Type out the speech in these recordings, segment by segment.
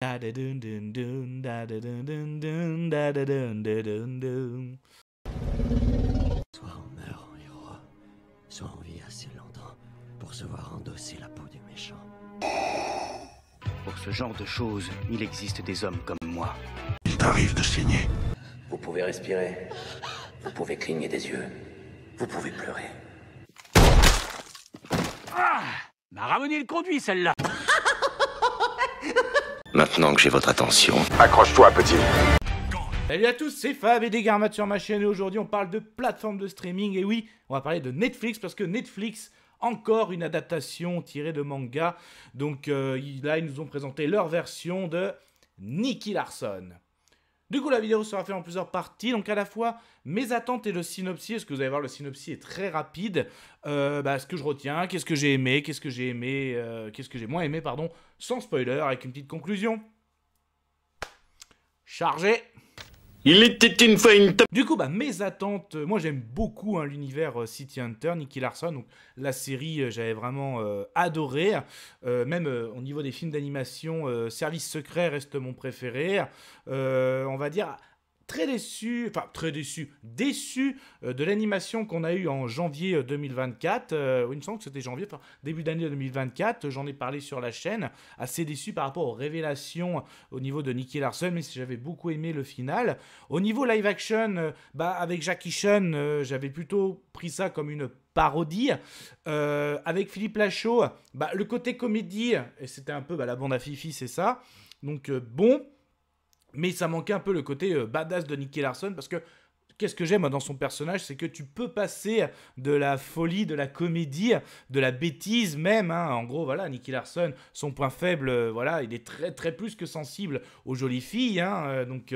Soit on meurt en héros, soit on vit assez longtemps pour se voir endosser la peau du méchant. Pour ce genre de choses, il existe des hommes comme moi. Il t'arrive de saigner. Vous pouvez respirer, vous pouvez cligner des yeux, vous pouvez pleurer. Ah, m'a ramené le conduit, celle-là. Maintenant que j'ai votre attention, Accroche-toi, petit. Salut à tous, c'est Fab et Desgarmat sur ma chaîne et aujourd'hui on parle de plateforme de streaming et oui, on va parler de Netflix parce que Netflix, encore une adaptation tirée de manga. Donc là, ils nous ont présenté leur version de Nicky Larson. Du coup, la vidéo sera faite en plusieurs parties, donc à la fois mes attentes et le synopsis, parce que vous allez voir, le synopsis est très rapide. Ce que je retiens, qu'est-ce que j'ai aimé, qu'est-ce que j'ai moins aimé, pardon, sans spoiler, avec une petite conclusion. Chargé. Il était une fois une Du coup, mes attentes, moi j'aime beaucoup l'univers City Hunter, Nicky Larson, donc la série j'avais vraiment adoré, même au niveau des films d'animation, Service Secret reste mon préféré, on va dire déçu de l'animation qu'on a eue en janvier 2024, il me semble que c'était janvier, début d'année 2024, j'en ai parlé sur la chaîne, assez déçu par rapport aux révélations au niveau de Nicky Larson, mais j'avais beaucoup aimé le final. Au niveau live action, avec Jackie Chan, j'avais plutôt pris ça comme une parodie. Avec Philippe Lachaud, le côté comédie, et c'était un peu la bande à Fifi, c'est ça, donc bon. Mais ça manquait un peu le côté badass de Nicky Larson parce que qu'est-ce que j'aime dans son personnage, c'est que tu peux passer de la folie, de la comédie, de la bêtise même. En gros, voilà, Nicky Larson, son point faible, il est très très plus que sensible aux jolies filles. Donc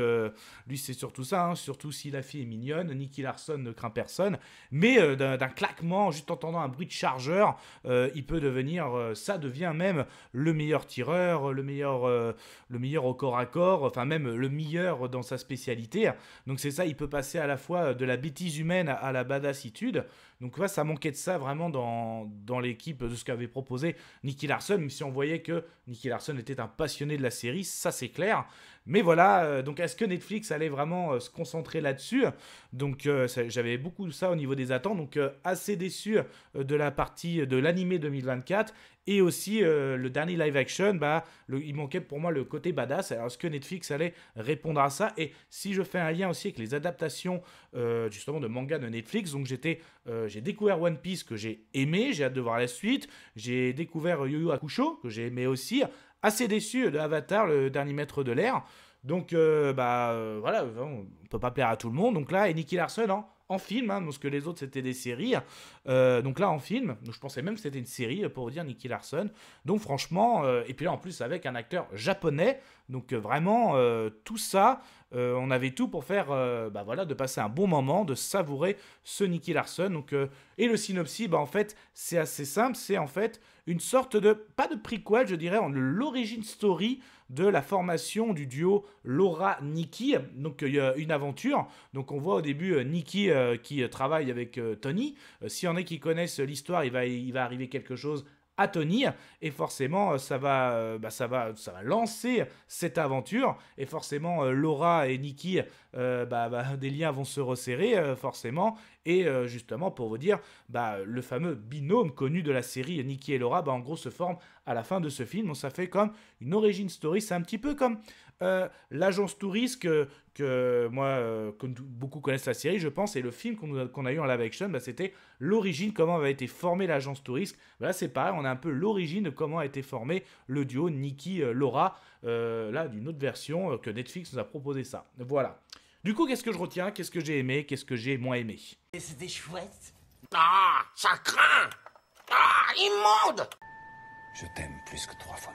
lui, c'est surtout ça, surtout si la fille est mignonne. Nicky Larson ne craint personne. Mais d'un claquement, juste en entendant un bruit de chargeur, il peut devenir, ça devient même le meilleur tireur, le meilleur au corps à corps, enfin même le meilleur dans sa spécialité. Donc c'est ça, il peut passer à la fois de la bêtise humaine à la badassitude. Donc ça manquait de ça vraiment dans l'équipe de ce qu'avait proposé Nicky Larson, même si on voyait que Nicky Larson était un passionné de la série, ça c'est clair. Mais voilà, donc est-ce que Netflix allait vraiment se concentrer là-dessus? Donc j'avais beaucoup de ça au niveau des attentes, donc assez déçu de la partie de l'animé 2024. Et aussi, le dernier live action, il manquait pour moi le côté badass. Alors, est-ce que Netflix allait répondre à ça? Et si je fais un lien aussi avec les adaptations, justement, de manga de Netflix, donc j'ai découvert One Piece que j'ai aimé, j'ai hâte de voir la suite. J'ai découvert Yu Yu Hakusho, que j'ai aimé aussi. Assez déçu de Avatar, le dernier maître de l'air. Donc, voilà, on peut pas plaire à tout le monde. Donc là, et Nicky Larson, en film, parce que les autres c'était des séries, donc là en film, donc je pensais même que c'était une série pour vous dire Nicky Larson, donc franchement, et puis là en plus avec un acteur japonais, donc vraiment tout ça, on avait tout pour faire, de passer un bon moment, de savourer ce Nicky Larson, donc, et le synopsis, en fait c'est assez simple, c'est en fait une sorte de, pas de prequel je dirais, l'origin story de la formation du duo Laura-Nicky, donc il y a une aventure, donc on voit au début Nicky qui travaille avec Tony, s'il y en a qui connaissent l'histoire, il va arriver quelque chose à Tony, et forcément ça va lancer cette aventure, et forcément Laura et Nicky, des liens vont se resserrer forcément, et justement pour vous dire, le fameux binôme connu de la série Nicky et Laura, en gros se forme à la fin de ce film. Donc ça fait comme une origin story, c'est un petit peu comme l'agence touriste que beaucoup connaissent la série, je pense, et le film qu'on a eu en live action, c'était l'origine, comment avait été formée l'agence touriste. Là c'est pareil, on a un peu l'origine de comment a été formé le duo Nicky-Laura, là d'une autre version que Netflix nous a proposé ça. Voilà. Du coup, qu'est-ce que je retiens? Qu'est-ce que j'ai aimé? Qu'est-ce que j'ai moins aimé? Et c'était chouette. Ah, ça craint. Ah, immonde. je t'aime plus que 3 fois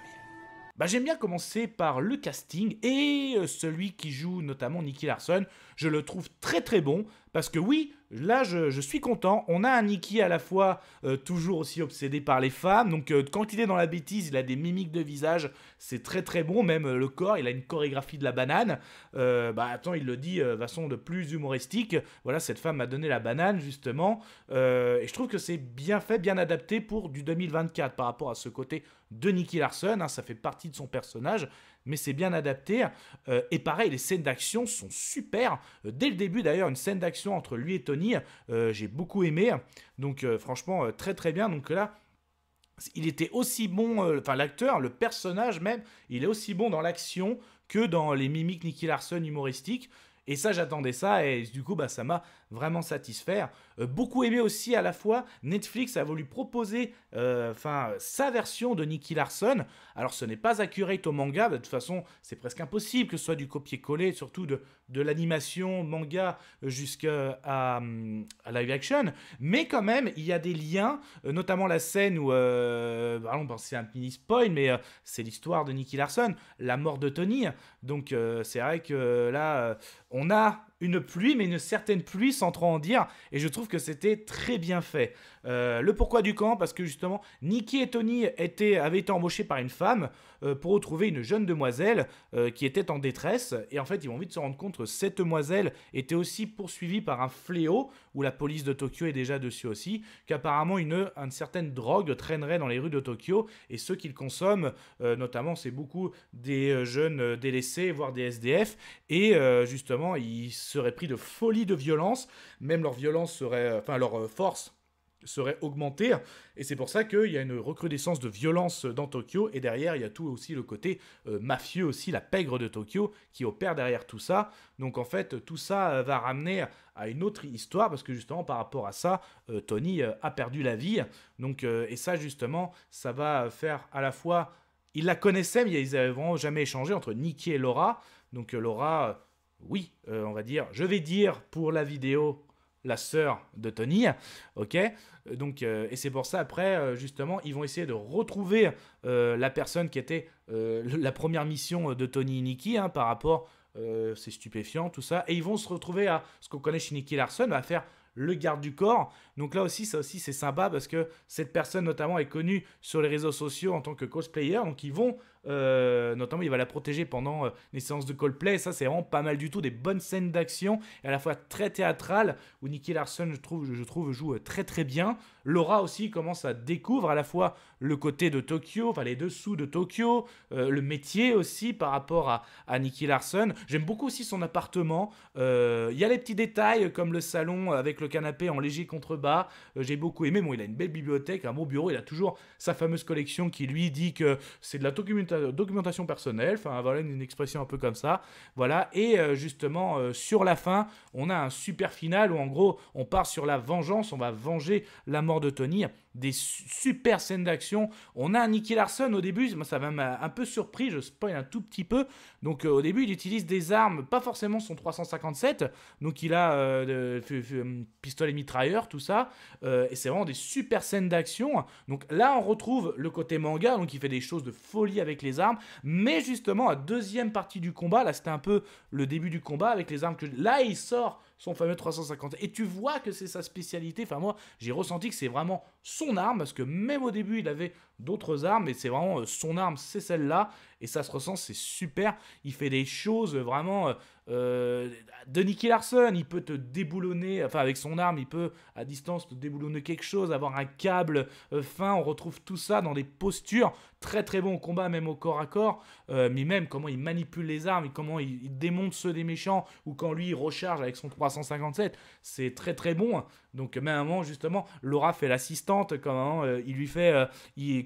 1000. J'aime bien commencer par le casting et celui qui joue notamment Nicky Larson. Je le trouve très très bon parce que oui, là je suis content. On a un Nicky à la fois toujours aussi obsédé par les femmes. Donc quand il est dans la bêtise, il a des mimiques de visage. C'est très très bon. Même le corps, il a une chorégraphie de la banane. Il le dit de façon de plus humoristique. Voilà, cette femme m'a donné la banane justement. Et je trouve que c'est bien fait, bien adapté pour du 2024 par rapport à ce côté de Nicky Larson. Ça fait partie de son personnage. mais c'est bien adapté. Et pareil, les scènes d'action sont super. Dès le début, d'ailleurs, une scène d'action entre lui et Tony, j'ai beaucoup aimé. Donc, franchement, très très bien. Donc là, il était aussi bon, enfin l'acteur, le personnage même, il est aussi bon dans l'action que dans les mimiques Nicky Larson humoristiques. Et ça, j'attendais ça, et du coup, ça m'a vraiment satisfait. Beaucoup aimé aussi, à la fois, Netflix a voulu proposer sa version de Nicky Larson. Alors, ce n'est pas accurate au manga, de toute façon, c'est presque impossible que ce soit du copier-coller, surtout de l'animation manga jusqu'à live action. Mais quand même, il y a des liens, notamment la scène où, c'est un mini spoil, mais c'est l'histoire de Nicky Larson, la mort de Tony. Donc, c'est vrai que là, on a une pluie, mais une certaine pluie sans trop en dire, et je trouve que c'était très bien fait. Le pourquoi du comment, parce que justement, Nicky et Tony avaient été embauchés par une femme pour retrouver une jeune demoiselle qui était en détresse, et en fait, ils vont vite se rendre compte que cette demoiselle était aussi poursuivie par un fléau, où la police de Tokyo est déjà dessus aussi, qu'apparemment une certaine drogue traînerait dans les rues de Tokyo, et ceux qui le consomment, notamment, c'est beaucoup des jeunes délaissés, voire des SDF, et justement, ils seraient pris de folie de violence, même leur violence serait, leur force serait augmentée, et c'est pour ça qu'il y a une recrudescence de violence dans Tokyo, et derrière il y a tout aussi le côté mafieux aussi, la pègre de Tokyo qui opère derrière tout ça. Donc en fait tout ça va ramener à une autre histoire, parce que justement par rapport à ça, Tony a perdu la vie, donc et ça justement ça va faire à la fois, ils la connaissaient mais ils n'avaient vraiment jamais échangé entre Nicky et Laura. Donc Laura, oui, on va dire, je vais dire pour la vidéo, la sœur de Tony, ok. Donc, et c'est pour ça, après, justement, ils vont essayer de retrouver la personne qui était la première mission de Tony et Nicky, par rapport, c'est stupéfiant, tout ça, et ils vont se retrouver à ce qu'on connaît chez Nicky Larson, à faire le garde du corps. Donc là aussi, ça aussi, c'est sympa, parce que cette personne, notamment, est connue sur les réseaux sociaux en tant que cosplayer, donc ils vont... notamment il va la protéger pendant les séances de cosplay, et ça c'est vraiment pas mal du tout, des bonnes scènes d'action et à la fois très théâtrales où Nicky Larson je trouve joue très très bien. Laura aussi commence à découvrir à la fois le côté de Tokyo, enfin les dessous de Tokyo, le métier aussi par rapport à Nicky Larson. J'aime beaucoup aussi son appartement, il y a les petits détails comme le salon avec le canapé en léger contrebas, j'ai beaucoup aimé. Bon, il a une belle bibliothèque, un beau bureau, il a toujours sa fameuse collection qui lui dit que c'est de la documentation personnelle, enfin voilà, une expression un peu comme ça, voilà. Et justement sur la fin on a un super final où en gros on part sur la vengeance, on va venger la mort de Tony, des super scènes d'action. On a Nicky Larson au début, moi ça m'a un peu surpris, je spoil un tout petit peu. Donc au début il utilise des armes, pas forcément son 357, donc il a pistolet mitrailleur, tout ça, et c'est vraiment des super scènes d'action. Donc là on retrouve le côté manga, donc il fait des choses de folie avec les armes, mais justement la deuxième partie du combat, là c'était un peu le début du combat avec les armes que là il sort son fameux 350, et tu vois que c'est sa spécialité. Enfin moi j'ai ressenti que c'est vraiment son arme, parce que même au début il avait d'autres armes, mais c'est vraiment son arme, c'est celle-là, et ça se ressent, c'est super. Il fait des choses vraiment de Nicky Larson, il peut te déboulonner, enfin avec son arme il peut à distance te déboulonner quelque chose, avoir un câble fin. On retrouve tout ça dans des postures très très bon au combat, même au corps à corps, mais même comment il manipule les armes et comment il démonte ceux des méchants, ou quand lui il recharge avec son 357, c'est très très bon. Donc même à un moment justement Laura fait l'assistante, quand il lui fait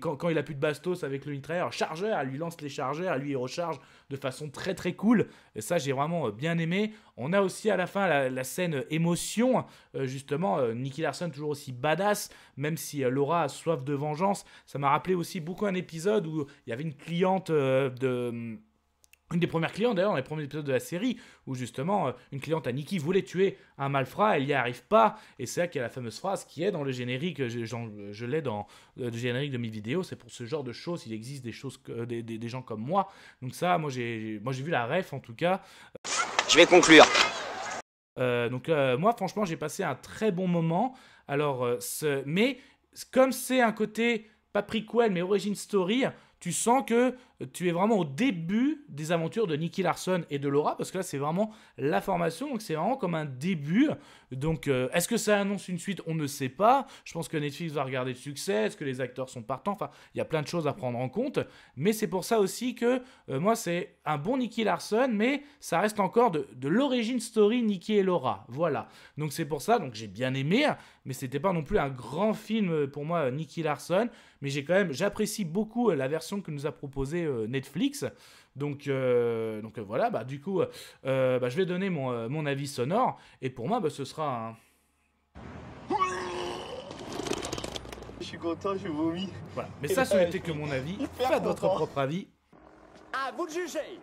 quand il a plus de bastos avec le mitrailleur, chargeur, elle lui lance les chargeurs, lui il recharge de façon très très cool, et ça j'ai vraiment bien aimé. On a aussi à la fin la scène émotion, justement Nicky Larson toujours aussi badass, même si Laura a soif de vengeance. Ça m'a rappelé aussi beaucoup un épisode où il y avait une cliente une des premières clientes d'ailleurs dans les premiers épisodes de la série, où justement une cliente à Nicky voulait tuer un malfrat, elle n'y arrive pas, et c'est là qu'il y a la fameuse phrase qui est dans le générique, je l'ai dans le générique de mes vidéos, c'est pour ce genre de choses, il existe des choses, des gens comme moi. Donc ça, moi j'ai vu la ref en tout cas. Je vais conclure. Donc moi franchement j'ai passé un très bon moment. Alors mais comme c'est un côté pas prequel mais origin story, tu sens que tu es vraiment au début des aventures de Nicky Larson et de Laura, parce que là, c'est vraiment la formation, donc c'est vraiment comme un début. Donc, est-ce que ça annonce une suite? On ne sait pas. Je pense que Netflix va regarder le succès, est-ce que les acteurs sont partants? Enfin, il y a plein de choses à prendre en compte, mais c'est pour ça aussi que moi, c'est un bon Nicky Larson, mais ça reste encore de l'origin story Nicky et Laura. Voilà. Donc, c'est pour ça, donc j'ai bien aimé, mais c'était pas non plus un grand film pour moi, Nicky Larson, mais j'apprécie beaucoup la version que nous a proposée Netflix. Donc voilà, bah, du coup, je vais donner mon avis sonore, et pour moi, ce sera un... Je suis content, je vomis. Voilà, mais ça, ce n'était que mon avis. Faites votre propre avis. À vous de juger.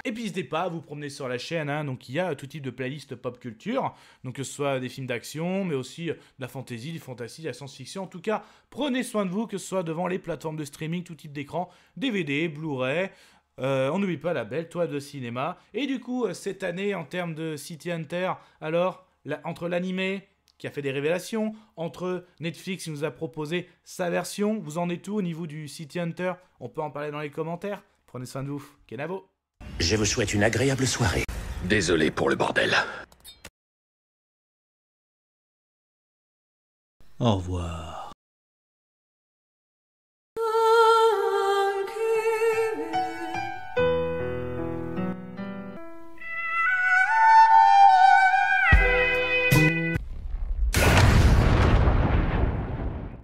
Et puis n'hésitez pas à vous promener sur la chaîne, hein. Donc il y a tout type de playlist pop culture, donc que ce soit des films d'action, mais aussi de la fantasy, du fantasy, de la science-fiction. En tout cas, prenez soin de vous, que ce soit devant les plateformes de streaming, tout type d'écran, DVD, Blu-ray. On n'oublie pas la belle toile de cinéma. Et du coup, cette année, en termes de City Hunter, alors, entre l'animé qui a fait des révélations, entre Netflix qui nous a proposé sa version, vous en êtes où au niveau du City Hunter? On peut en parler dans les commentaires. Prenez soin de vous. Kenavo. Je vous souhaite une agréable soirée. Désolé pour le bordel. Au revoir.